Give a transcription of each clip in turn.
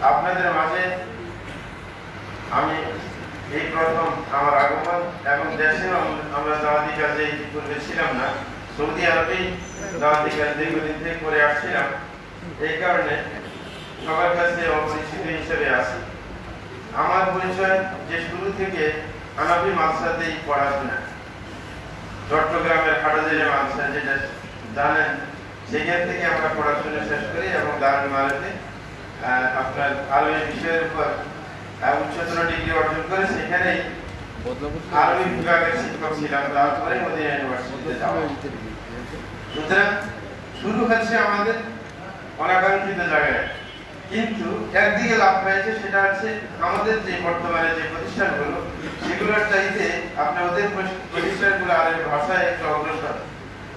আপনাদের মাঝে আমি এই প্রথম আমার আগমন, এবং দেশেও আমরা দাওয়াতি কাজে পূর্বে ছিলাম না, সৌদি আরবেই দাওয়াতি কাজ দীর্ঘদিন থেকে করে আসছিলাম। এই কারণে সবার কাছে অপরিচিত হিসেবে আছি। আমার পরিচয় যে শুরু থেকে হানাফি মাদ্রাসাতেই পড়াশোনা, চট্টগ্রামের হাটাজারি মাদ্রাসা যেটা জানেন, সেখান থেকে আমরা পড়াশোনা শেষ করি এবং দারুল মাআরিফে আপনার আরবি বিষয়ের উপর উচ্চতর ডিগ্রি অর্জন করে সেখানেই আরবি বিভাগের শিক্ষক ছিলাম। তারপরে মদিনা ইউনিভার্সিটিতে যাওয়া। সুতরাং শুরু হচ্ছে আমাদের অনাকাঙ্ক্ষিত জায়গায়, কিন্তু একদিকে লাভ হয়েছে, সেটা হচ্ছে আমাদের যে বর্তমানে যে প্রতিষ্ঠানগুলো, সেগুলোর চাইতে আপনার ওদের প্রতিষ্ঠানগুলো আরবি ভাষায় একটু অগ্রসর,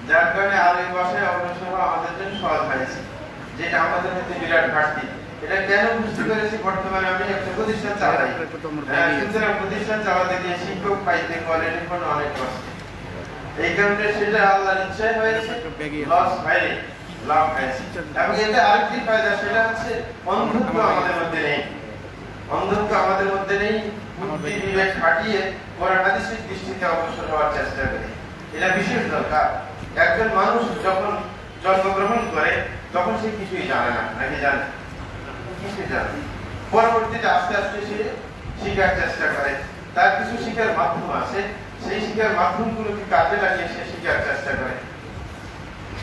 যার কারণে আরবি ভাষায় অগ্রসর হওয়া আমাদের জন্য সহজ হয়েছে, যেটা আমাদের মধ্যে বিরাট ঘাটতি। এটা কেন বুঝতে পেরেছি, বর্তমানে আমি একটা প্রতিষ্ঠান চালাই, সুতরাং প্রতিষ্ঠান চালাতে গিয়ে শিক্ষক পাইতে কোয়ালিটি কোনো অনেক কষ্ট। এই কারণে সেটা আল্লাহর ইচ্ছায় হয়েছে, লস হয়নি, লাভ হয়েছে। এবং এতে আরেকটি ফায়দা, সেটা হচ্ছে অন্ধত্ব আমাদের মধ্যে নেই। অন্ধত্ব আমাদের মধ্যে নেই, বুদ্ধি বিবেক খাটিয়ে কোরআন হাদিসের দৃষ্টিতে অগ্রসর হওয়ার চেষ্টা করি। এটা বিশেষ দরকার। একজন মানুষ যখন জন্মগ্রহণ করে তখন সে কিছুই জানে না, নাকি জানে? কিছুই জানে। পরবর্তীতে আস্তে আস্তে সে শিখার চেষ্টা করে, তার কিছু শিখার মাধ্যম আছে, সেই শিখার মাধ্যমগুলোকে কাজে লাগিয়ে সে শিখার চেষ্টা করে।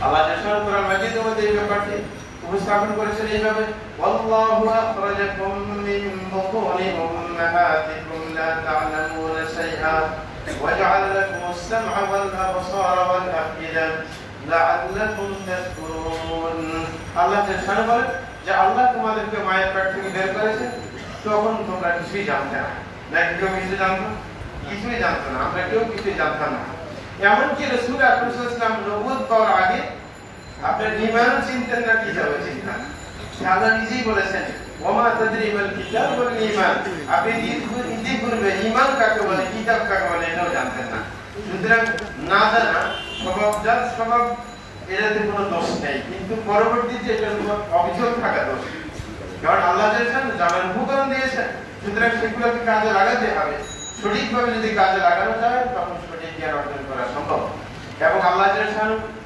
আল্লাহ জাল্লাহু কোরআন মাজিদের মধ্যে এই ব্যাপারটি উপস্থাপন করেছেন এইভাবে, ওয়াল্লাহু আখরাজাকুম মিন বুতুনি উম্মাহাতিকুম লা তা'লামুনা শাইআ ওয়া জা'আলা লাকুমুস সাম'a ওয়াল আবসারা ওয়াল আফইদা লা'আল্লাকুম তাশকুরুন। আল্লাহ জাল্লাহু বলেন যে আল্লাহ তোমাদেরকে মায়ের পেট থেকে বের করেছেন, তখন তোমরা কিছুই জানতে না, নাকি কেউ কিছু জানতো? কিছুই জানতো না, আমরা কেউ কিছুই জানতাম না। এমনকি রাসূল আকরাম সাল্লাল্লাহু আলাইহি ওয়াসাল্লাম নবুয়ত পাওয়ার আগে আপনার ঈমান চিনতেন না, কিতাব চিনতেন। আল্লাহ নিজেই বলেছেন, ওমা তাদরি মাল কিতাব ওয়াল ঈমান, আপনি ইতিপূর্বে ঈমান কাকে বলে, কিতাব কাকে বলে এটাও জানতেন না। সুতরাং না জানা স্বভাব, যার স্বভাব, এটাতে কোনো দোষ নেই, কিন্তু পরবর্তীতে এটার উপর অভিযোগ থাকা দোষ। কারণ আল্লাহ জানার উপকরণ দিয়েছেন, সুতরাং সেগুলোকে কাজে লাগাতে হবে। সঠিকভাবে যদি কাজে লাগানো যায়, তখন সঠিক জ্ঞান অর্জন করা সম্ভব। এবং আল্লাহ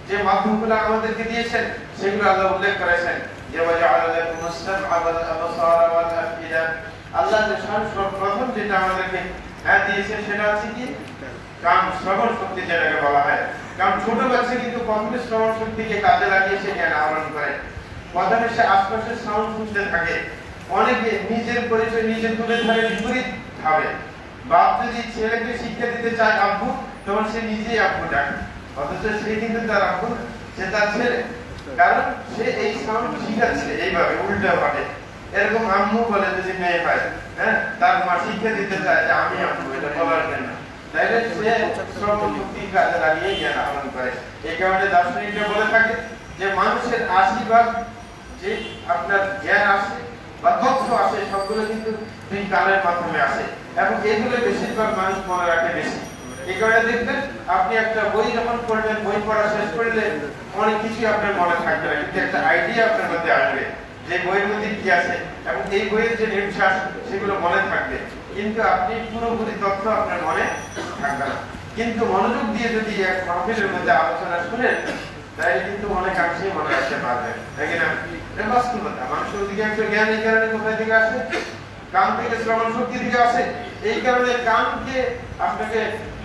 যে মাধ্যমগুলো আমাদেরকে দিয়েছেন, সেগুলো আল্লাহ উল্লেখ করেছেন যে ওয়াজআলা লাকুমুস সাম'a ওয়াল আবসারা ওয়াল আফইদা। আল্লাহ প্রথম যেটা আমাদেরকে দিয়েছেন সেটা হচ্ছে কি, কান, শ্রবণ শক্তি যেটাকে বলা হয়। কারণ ছোট বাচ্চা কিন্তু প্রথমে শ্রবণ শক্তিকে কাজে লাগিয়ে সে জ্ঞান আহরণ করে। প্রথমে সে আশপাশের সাউন্ড শুনতে থাকে। অনেকে নিজের পরিচয় নিজে তুলে ধরে বিপরীত ভাবে। বাপ যদি ছেলেকে শিক্ষা দিতে চায় আব্বু, তখন সে নিজেই আব্বু ডাকে, অথচ সে কিন্তু তার আব্বু, সে তার ছেলে। কারণ সে এই সাউন্ড শিখাচ্ছে এইভাবে, উল্টা ভাবে। এরকম আম্মু বলে যদি মেয়ে পায়, হ্যাঁ, তার মা শিক্ষা দিতে চায় যে আমি আব্বু, এটা বলার জন্য, তাইলে সে শ্রবণ শক্তি কাজে লাগিয়ে জ্ঞান আহরণ করে। এই কারণে দার্শনিকরা বলে থাকে যে মানুষের 80% যে আপনার জ্ঞান আসে বা তথ্য আসে, সবগুলো কিন্তু দুই কানের মাধ্যমে আসে, এবং এগুলো বেশিরভাগ মানুষ মনে রাখে বেশি। এই কারণে দেখবেন আপনি একটা বই যখন পড়বেন, বই পড়া শেষ করলে অনেক কিছুই আপনার মনে থাকবে না, কিন্তু একটা আইডিয়া আপনার মধ্যে আসবে যে বইয়ের মধ্যে কি আছে, এবং এই বইয়ের যে নির্যাস সেগুলো মনে থাকবে, কিন্তু আপনি পুরোপুরি তথ্য আপনার মনে থাকবে না। কিন্তু মনোযোগ দিয়ে যদি এক মাহফিলের মধ্যে আলোচনা শুনেন, তাই কিন্তু অনেকাংশেই মনে রাখতে পারবেন, নাকি না? এটা বাস্তবতা। মানুষের অধিকাংশ জ্ঞান এই কারণে কোথায় থেকে আসে? কান থেকে, শ্রবণ শক্তি থেকে আসে। এই কারণে কানকে আপনাকে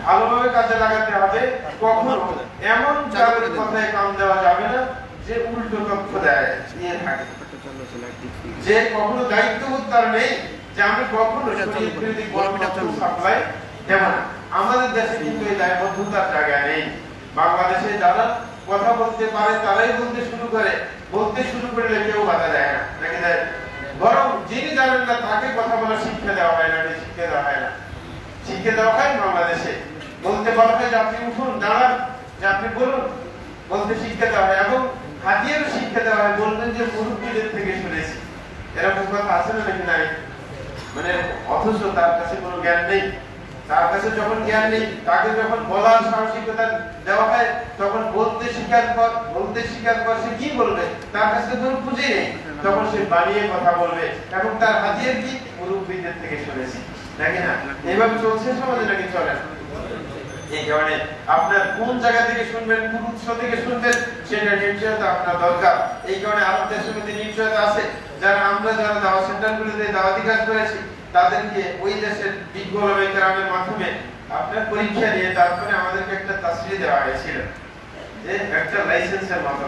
ভালোভাবে কাজে লাগাতে হবে। কখনো এমন কারোর কথায় কান দেওয়া যাবে না যে উল্টো তথ্য দেয়, দিয়ে থাকে, যে কখনো দায়িত্ববোধ তার নেই যে আমি কখনো শরীর বিরোধী সাপ্লাই দেব না। আমাদের দেশে কিন্তু এই দায়বদ্ধতার জায়গা নেই। বাংলাদেশে যারা কথা বলতে পারে তারাই বলতে শুরু করে, বলতে শুরু করলে কেউ বাধা দেয় না, নাকি দেয়? বরং যিনি জানেন না তাকে কথা বলার শিক্ষা দেওয়া হয় না, শিক্ষা দেওয়া হয় না। শিক্ষা দেওয়া হয় বাংলাদেশে, বলতে বলা হয় যে আপনি উঠুন, দাঁড়ান, যে আপনি বলুন, বলতে শিক্ষা দেওয়া হয়, এবং হাতিয়ারও শিক্ষা দেওয়া হয়, বলবেন যে মুরব্বীদের থেকে শুনেছি। এরকম কথা আছে না, নাকি নাই? মানে অথচ তার কাছে কোনো জ্ঞান নেই। তার কাছে যখন জ্ঞান নেই, তাকে যখন বলার সাহসিকতা দেওয়া হয়, তখন বলতে স্বীকার কর, সে কি বলবে? তার কাছে কোনো খুঁজেই নেই। তখন সে বানিয়ে কথা বলবে এবং তার হাতিয়ার কি মুরব্বীদের থেকে শুনেছি, নাকি না? এভাবে চলছে সমাজে নাকি চলে না? এই কারণে আপনার কোন জায়গা থেকে শুনবেন, কোন উৎস থেকে শুনবেন সেটা নিশ্চয়তা আপনার দরকার। এই কারণে আরব দেশের মধ্যে নিশ্চয়তা আছে, যারা দাওয়াত সেন্টারগুলোতে দাওয়াতি কাজ করেছি তাদেরকে ওই দেশের বিজ্ঞ ওলামায়ে কেরামের মাধ্যমে আপনার পরীক্ষা দিয়ে তারপরে আমাদেরকে একটা তাসরিহ দেওয়া হয়েছিল, যে একটা লাইসেন্সের মতো,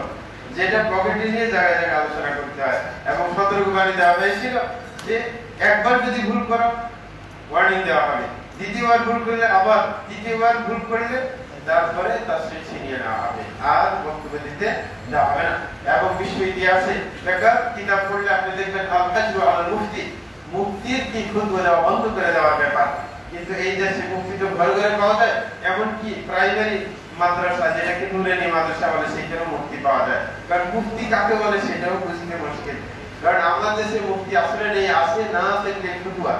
যেটা পকেটে নিয়ে জায়গায় জায়গায় আলোচনা করতে হয়, এবং সতর্কবাণী দেওয়া হয়েছিল যে একবার যদি ভুল করো ওয়ার্নিং দেওয়া হবে, দ্বিতীয়বার ভুল করলে আবার, তৃতীয়বার ভুল করলে তারপরে তাসরিহ ছিনিয়ে নেওয়া হবে, আর বক্তব্য দিতে দেওয়া হবে না। এবং বিশ্ব ইতিহাসে বেকার কিতাব পড়লে আপনি দেখবেন আল হাজরু আলাল মুফতি, মুফতির কি খুতবা দেওয়া বন্ধ করে দেওয়ার ব্যাপার। কিন্তু এই দেশে মুফতি তো ঘরে ঘরে পাওয়া যায়, এমনকি প্রাইমারি মাদ্রাসা যেটাকে নুরানি মাদ্রাসা বলে সেখানেও মুফতি পাওয়া যায়। কারণ মুফতি কাকে বলে সেটাও বুঝতে মুশকিল, কারণ আমাদের দেশে মুফতি আসলে নেই, আছে না থাকলে ফতুয়া,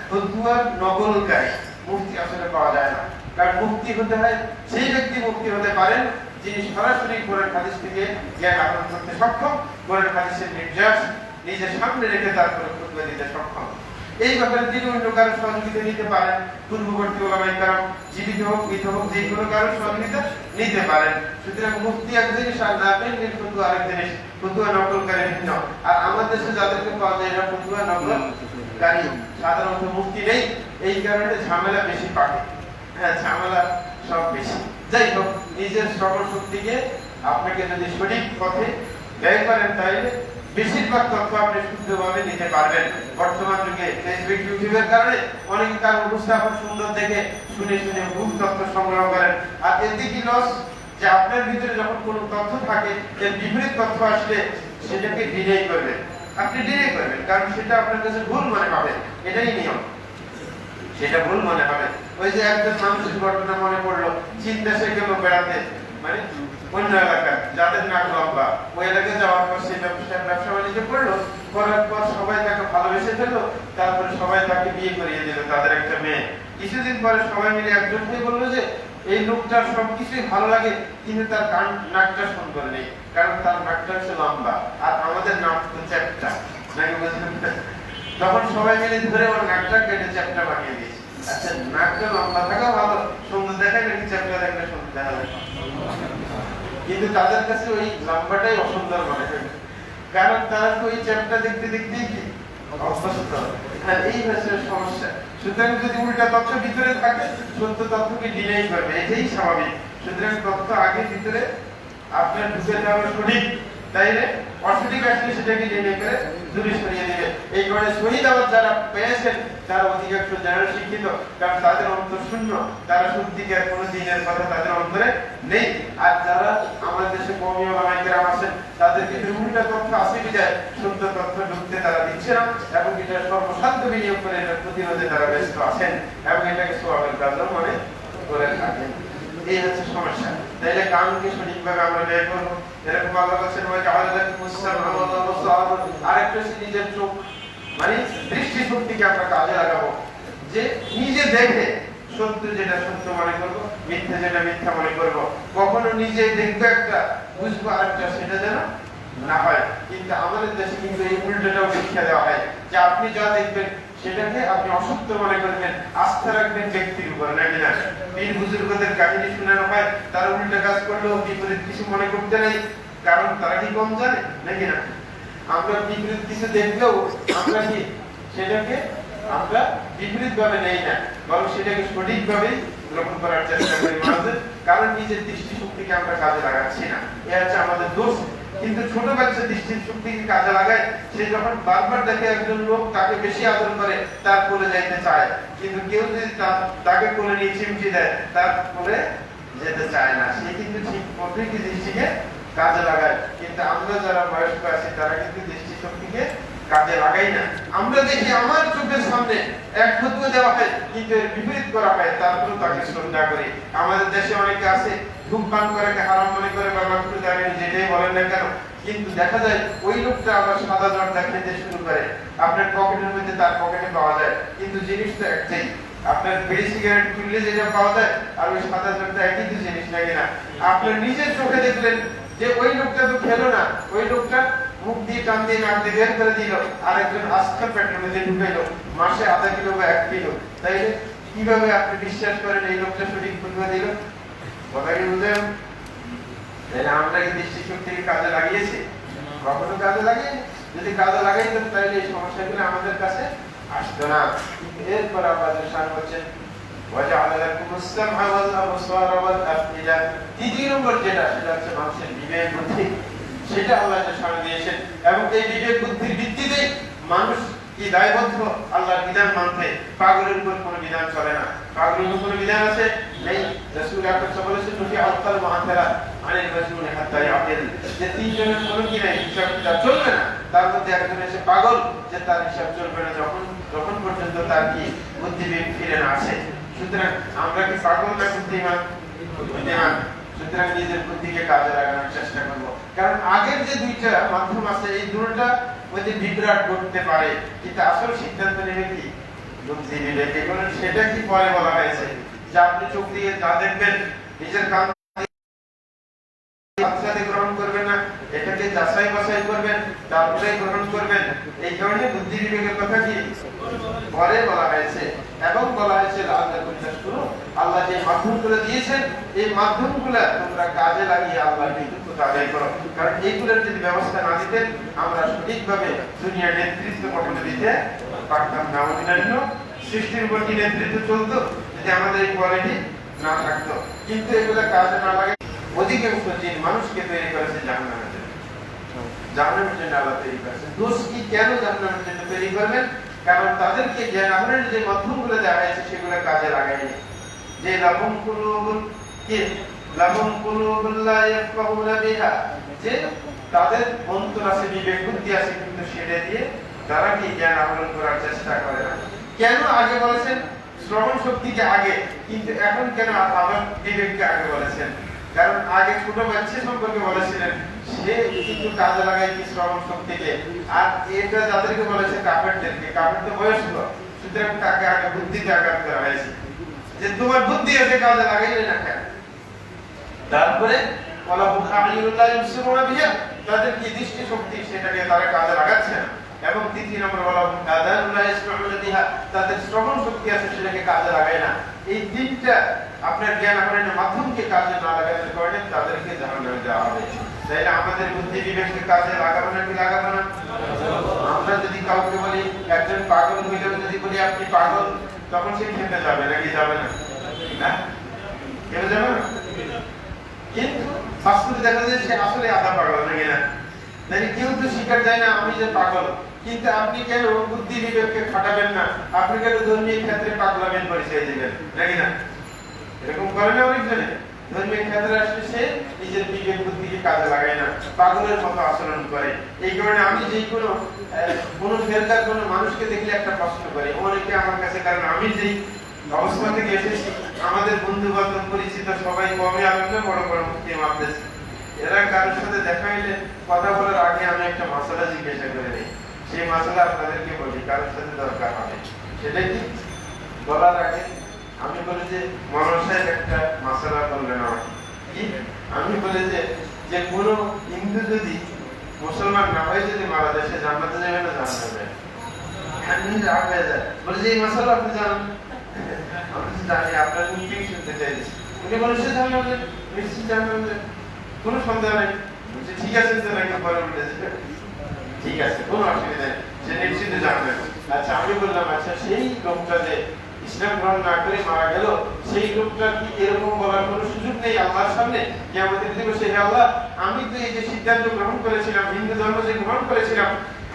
ফতুয়ার নকলকারী মুফতি আসলে পাওয়া যায় না। কারণ মুফতি হতে হয় সেই ব্যক্তি মুফতি হতে পারেন যিনি সরাসরি কোরআন হাদিস থেকে জ্ঞান আহরণ করতে সক্ষম, কোরআন হাদিসের নির্যাস নিজের সামনে রেখে তারপরে ফতোয়া দিতে সক্ষম। এই ব্যাপারে তিনি অন্য কারো সহযোগিতা নিতে পারেন, পূর্ববর্তী ওলামায়ে কেরাম জীবিত হোক মৃত হোক যে কোনো কারো সহযোগিতা নিতে পারেন। সুতরাং মুফতি এক জিনিস আর নাফিল ফতোয়া আরেক জিনিস, ফতোয়া নকলকারী ভিন্ন। আর আমাদের দেশে যাদেরকে পাওয়া যায় এরা ফতোয়া নকলকারী, সাধারণত মুফতি নেই, এই কারণে ঝামেলা বেশি পাকে, ঝামেলা সব বেশি। যাই হোক, নিজের সকল শক্তিকে আপনাকে যদি সঠিক পথে ব্যয় করেন তাহলে বেশিরভাগ তথ্য আপনি শুদ্ধভাবে নিতে পারবেন। বর্তমান যুগে ফেসবুক ইউটিউবের কারণে অনেকে তার উপস্থাপন সুন্দর দেখে শুনে শুনে ভুল তথ্য সংগ্রহ করেন। আর এতে কি লস, যে আপনার ভিতরে যখন কোনো তথ্য থাকে এর বিপরীত তথ্য আসলে সেটাকে ডিনাই করবেন, আপনি ডিনাই করবেন, কারণ সেটা আপনার কাছে ভুল মনে হবে, এটাই নিয়ম, সেটা ভুল মনে হবে। ওই যে একজন মানুষের ঘটনা মনে পড়লো, চীন দেশে গেল বেড়াতে, মানে অন্য এলাকায় যাদের নাক লম্বা, ওই এলাকায় যাওয়ার পর সে ব্যবসা বাণিজ্য করলো, করার পর সবাই তাকে ভালোবেসে ফেললো, তারপরে সবাই তাকে বিয়ে করিয়ে দিল, তাদের একটা মেয়ে। কিছুদিন পরে সবাই মিলে একজন হয়ে বললো যে এই লোকটার সবকিছুই ভালো লাগে কিন্তু তার নাকটা সুন্দর নেই, কারণ তার নাকটা হচ্ছে লম্বা আর আমাদের নাক তো চ্যাপ্টা, নাকি বুঝলেন? তখন সবাই মিলে ধরে ওর নাকটা কেটে চ্যাপ্টা বানিয়ে দিয়েছে। আচ্ছা, নাকটা লম্বা থাকা ভালো, সুন্দর দেখায় নাকি চ্যাপ্টা দেখলে সুন্দর দেখা যায়? কিন্তু তাদের কাছে ওই লম্বাটাই অসুন্দর মনে হয়, কারণ তারা তো ওই চ্যাপ্টা দেখতে দেখতেই কি অভ্যস্ত। হ্যাঁ, এই হচ্ছে সমস্যা। সুতরাং যদি উল্টা তথ্য ভিতরে থাকে, সত্য তথ্যকে ডিনাই করবে, এটাই স্বাভাবিক। সুতরাং তথ্য আগে ভিতরে আপনার ঢুকে যাওয়া সঠিক, তাইলে অসঠিক আসলে সেটাকে ডিনাই করে দূরে সরিয়ে দিবে। এই কারণে শহীদ আবাদ যারা পেয়েছেন তারা অধিকাংশ যারা শিক্ষিত, কারণ তাদের অন্তর শূন্য, তারা সত্যিকার কোনো দিনের কথা তাদের অন্তরে নেই। আর যারা আমাদের দেশে কওমি ওলামায়ে কেরাম আছেন তাদের ভিতরে উল্টা তথ্য আছে বিধায় সত্য তথ্য ঢুকতে তারা দিচ্ছে না, এবং এটা সর্বসাধ্য বিনিয়োগ করে এটা প্রতিরোধে তারা ব্যস্ত আছেন, এবং এটাকে সওয়াবের কাজও মনে করে থাকেন। এই হচ্ছে সমস্যা। তাইলে কানকে সঠিকভাবে আমরা ব্যয় করবো। এরকম আল্লাহ বলেছেন ওয়া জাআলাকুম মুসসামাআ ওয়া আবসারা, আরেকটা হচ্ছে নিজের চোখ, মানে দৃষ্টি শক্তিকে আমরা কাজে লাগাবো, যে নিজে দেখে সত্য যেটা সত্য মনে করবো, মিথ্যা যেটা মিথ্যা মনে করবো। কখনো নিজে দেখবো একটা, বুঝবো আরেকটা, সেটা যেন না হয়। কিন্তু আমাদের দেশে কিন্তু এই উল্টোটাও শিক্ষা দেওয়া হয়, যে আপনি যা দেখবেন সেটাকে আপনি অসত্য মনে করবেন, আস্থা রাখবেন ব্যক্তির উপর, নাকি না? পীর বুজুর্গদের কাহিনী শোনানো হয়, তারা উল্টা কাজ করলেও বিপরীত কিছু মনে করতে নেই, কারণ তারা কি কম জানে, নাকি না? আমরা বিপরীত কিছু দেখলেও আমরা কি সেটাকে আমরা বিপরীত ভাবে নেই না, বরং সেটাকে সঠিক ভাবে গ্রহণ করার চেষ্টা করি মানুষের, কারণ নিজের দৃষ্টি শক্তিকে আমরা কাজে লাগাচ্ছি না, এটা হচ্ছে আমাদের দোষ। কিন্তু ছোট বাচ্চা দৃষ্টি শক্তিকে কাজে লাগায়, সে যখন বারবার দেখে একজন লোক তাকে বেশি আদর করে তার কোলে যাইতে চায়, কিন্তু কেউ যদি তাকে কোলে নিয়ে চিমটি দেয় তার কোলে যেতে চায় না, সে কিন্তু ঠিক প্রকৃতি দৃষ্টিকে কাজে লাগায়। কিন্তু আমরা যারা বয়স্ক আছি তারা কিন্তু দৃষ্টি শক্তিকে কাজে লাগাই না। আমরা দেখি আমার চোখের সামনে এক ফতোয়া দেওয়া হয় কিন্তু এর বিপরীত করা হয়, তারপরে তাকে শ্রদ্ধা করি। আমাদের দেশে অনেকে আছে ধূমপান করাকে হারাম মনে করে বা মাকরুহ জানেন, যেটাই বলেন না কেন, কিন্তু দেখা যায় ওই লোকটা আবার সাদা জর্দা খেতে শুরু করে, আপনার পকেটের মধ্যে তার পকেটে পাওয়া যায়, কিন্তু জিনিস তো একটাই। আপনার বিড়ি সিগারেট খুললে যেটা পাওয়া যায় আর ওই সাদা জর্দা একই তো জিনিস, নাকি না? আপনার নিজের চোখে দেখলেন যে ওই লোকটা তো খেলো না, ওই লোকটা মুখ দিয়ে টান দিয়ে নাক দিয়ে বের করে দিল, আরেকজন আস্থা পেটের মধ্যে ঢুকাইল, মাসে আধা কিলো বা 1 কিলো। তাই কিভাবে আপনি বিশ্বাস করেন এই লোকটা সঠিক ফুটবল দিল? কথা কি বুঝলেন? তাহলে আমরা কি দৃষ্টি শক্তিকে কাজে লাগিয়েছি? কখনো কাজে লাগিয়ে, যদি কাজে লাগাইতাম তাহলে এই সমস্যাগুলো আমাদের কাছে আসতো না। এরপর আমাদের শান হচ্ছেন তৃতীয় নম্বর যেটা, সেটা হচ্ছে মানুষের বিবেক বুদ্ধি। সেটা আল্লাহ শান দিয়েছেন, এবং এই বিবেক বুদ্ধির ভিত্তিতে মানুষ কি দায়বদ্ধ আল্লাহর বিধান মানতে। পাগলের উপর কোনো বিধান চলে না। পাগলের উপর কোনো বিধান আছে নেই। রাসূল আকরাম সাল্লাল্লাহু আলাইহি ওয়াসাল্লাম বলেছেন আল মুআতারা আনিল রাসূল হাত্তা ইয়াকিল, যে তিনজনের কোনো কি নাই, হিসাব কিতাব চলবে না। তার মধ্যে একজন এসে পাগল, যে তার হিসাব চলবে না যখন পর্যন্ত তার কি বুদ্ধি ফিরে না আসে। সুতরাং আমরা কি পাগল না বুদ্ধিমান? বুদ্ধিমান। সুতরাং নিজের বুদ্ধিকে কাজে লাগানোর চেষ্টা করব, কারণ আগের যে দুইটা মাধ্যম আছে এই দুটোটা মধ্যে বিভ্রাট করতে পারে, কিন্তু আসল সিদ্ধান্ত নেবে কি বুদ্ধি বিবেক। এগুলো সেটা কি পরে বলা হয়েছে যে আপনি চোখ দিয়ে যা দেখবেন, নিজের কান দিয়ে গ্রহণ করবেন না, এটাকে যাচাই বাছাই করবেন, তারপরে গ্রহণ করবেন। এই কারণে বুদ্ধি বিবেকের কথা কি পরে বলা হয়েছে। এবং বলা হয়েছে আল্লাহ যে মাধ্যমগুলো দিয়েছেন এই মাধ্যমগুলো তোমরা কাজে লাগিয়ে আল্লাহর কৃতজ্ঞতা আদায় করো, কারণ এইগুলোর যদি ব্যবস্থা না দিতেন আমরা সঠিকভাবে দুনিয়ার নেতৃত্ব কখনো দিতে পারতাম না। অন্যান্য সৃষ্টির উপর কি নেতৃত্ব চলতো যদি আমাদের এই কোয়ালিটি না থাকতো? কিন্তু এগুলো কাজে না লাগে অধিকাংশ জিন মানুষকে তৈরি করেছে জাহান্নামের জন্য। জাহান্নামের জন্য আল্লাহ তৈরি করেছেন। দোষ কি কেন জাহান্নামের জন্য তৈরি করবেন? কারণ তাদেরকে জ্ঞান আহরণের যে মাধ্যমগুলো দেওয়া হয়েছে সেগুলো কাজে লাগায়নি। যে লাহুম কুলুবুন কি লাহুম কুলুবুন লা ইয়াফকাহুনা বিহা, যে তাদের অন্তর আছে, বিবেক বুদ্ধি আছে, কিন্তু সেটা দিয়ে তারা কি জ্ঞান আহরণ করার চেষ্টা করে না। কেন আগে বলেছেন শ্রবণ শক্তিকে আগে, কিন্তু এখন কেন আবার বিবেককে আগে বলেছেন? কারণ আগে ছোট বাচ্চা সম্পর্কে বলেছিলেন সে কিন্তু কাজে লাগায় কি শ্রবণ শক্তিকে, আর এটা যাদেরকে বলেছে কাফেরদেরকে, কাফের তো বয়স্ক, সুতরাং তাকে আগে বুদ্ধিতে আঘাত করা হয়েছে যে তোমার বুদ্ধি আছে কাজে লাগাইলে না কেন। তারপরে তাদের কি দৃষ্টি শক্তি সেটাকে তারা কাজে লাগাচ্ছে না। এবং তৃতীয় নম্বর বলা তাদের শ্রবণ শক্তি আছে সেটাকে কাজে লাগায় না। এই তিনটা আপনার জ্ঞান আহরণের মাধ্যমকে কাজে না লাগানোর কারণে তাদেরকে জাহান্নামে দেওয়া হবে। তাইলে আমাদের বুদ্ধি বিবেককে কাজে লাগাবো না কি লাগাবো না? আমরা যদি কাউকে বলি একজন পাগল হইলেও যদি বলি আপনি পাগল, তখন সে খেতে যাবে নাকি যাবে না? না, কেউ যাবে না। কিন্তু বাস্তবে দেখা যায় সে আসলে আধা পাগল নাকি না? তাই কেউ তো স্বীকার যায় না আমি যে পাগল। কিন্তু আপনি কেন বুদ্ধি বিবেককে খাটাবেন না? আপনি কেন ধর্মীয় ক্ষেত্রে পাগলামের পরিচয় দিবেন নাকি না? এরকম করে না অনেকজনে। ধর্মীয় ক্ষেত্রে আসলে সে নিজের বিবেক বুদ্ধিকে কাজে লাগায় না, পাগলের মতো আচরণ করে। এই কারণে আমি যেই কোনো ফেরকার কোনো মানুষকে দেখলে একটা প্রশ্ন করি অনেকে আমার কাছে, কারণ আমি যেই অবস্থা থেকে এসেছি আমাদের বন্ধু বান্ধব পরিচিত সবাই কমে আলোচনা বড় বড় মুক্তি মারতেছে। এরা কারোর সাথে দেখা হইলে কথা বলার আগে আমি একটা মশলা জিজ্ঞাসা করে নিই, সেই মশলা আপনাদেরকে বলি কারোর সাথে দরকার হবে। সেটা কি বলার আগে আমি বলি যে মনসায় একটা মশলা বললেন আমাকে কি, আমি বলি যে কোন হিন্দু যদি মুসলমান না হয়ে যদি মারা যায় সে জান্নাতে যাবে না জাহান্নামে? আমি রাগ হয়ে যায়, বলে যে এই মশলা আপনি জানেন? আমি জানি, আপনার মুক্তি শুনতে চাইছি। উনি বলে সে জান্নাতে নিশ্চিত জান্নাতে, কোনো সন্দেহ নেই। বলছে ঠিক আছে তো নাকি পরে বলেছে ঠিক আছে কোনো অসুবিধা নেই, সে নিশ্চিত জানবেন। আচ্ছা আমি বললাম আচ্ছা সেই লোকটা যে ইসলাম গ্রহণ না করে মারা গেল সেই লোকটা কি এরকম বলার কোনো সুযোগ নেই আল্লাহর সামনে যে আমাদের দিবসে হে আল্লাহ আমি তো এই যে সিদ্ধান্ত গ্রহণ করেছিলাম, হিন্দু ধর্ম যে গ্রহণ করেছিলাম,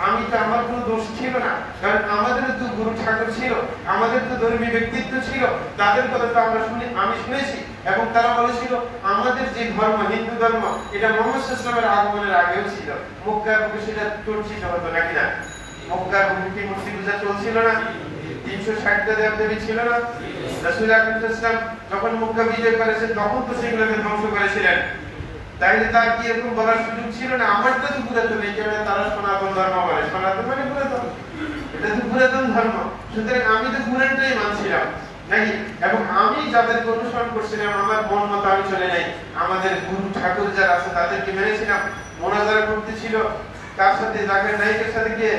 আমি তো আমার কোনো দোষ ছিল না, কারণ আমাদের তো গুরু ঠাকুর ছিল, আমাদের তো ধর্মীয় ব্যক্তিত্ব ছিল, তাদের কথা তো আমি শুনেছি। এবং তারা বলেছিল আমাদের যে ধর্ম হিন্দু ধর্ম এটা মুহাম্মদ সাল্লাল্লাহু আলাইহি ওয়াসাল্লামের আগমনের আগেও ছিল। মক্কার বুকে সেটা চর্চিত হতো নাকি না? মক্কার বুকে কি মূর্তি পূজা চলছিল না? 360টা দেবদেবী ছিল না? রাসূল আকরাম সাল্লাল্লাহু আলাইহি ওয়াসাল্লাম যখন মক্কা বিজয় করেছেন তখন তো সেগুলোকে ধ্বংস করেছিলেন। তাইলে তার কি এরকম বলার সুযোগ ছিল না আমারটা তো পুরাতন, এই কারণে তারা সনাতন ধর্ম বলে। সনাতন মানে পুরাতন, এটা তো পুরাতন ধর্ম, সুতরাং আমি তো পুরানটাই মানছিলাম নাকি? এবং আমি যাদেরকে অনুসরণ করছিলাম আমার মন মতো আমি চলে নাই, আমাদের গুরু ঠাকুর যারা আছে তাদেরকে মেনেছিলাম। মোনাজারা করতে ছিল কার সাথে? জাকির নায়কের সাথে গিয়ে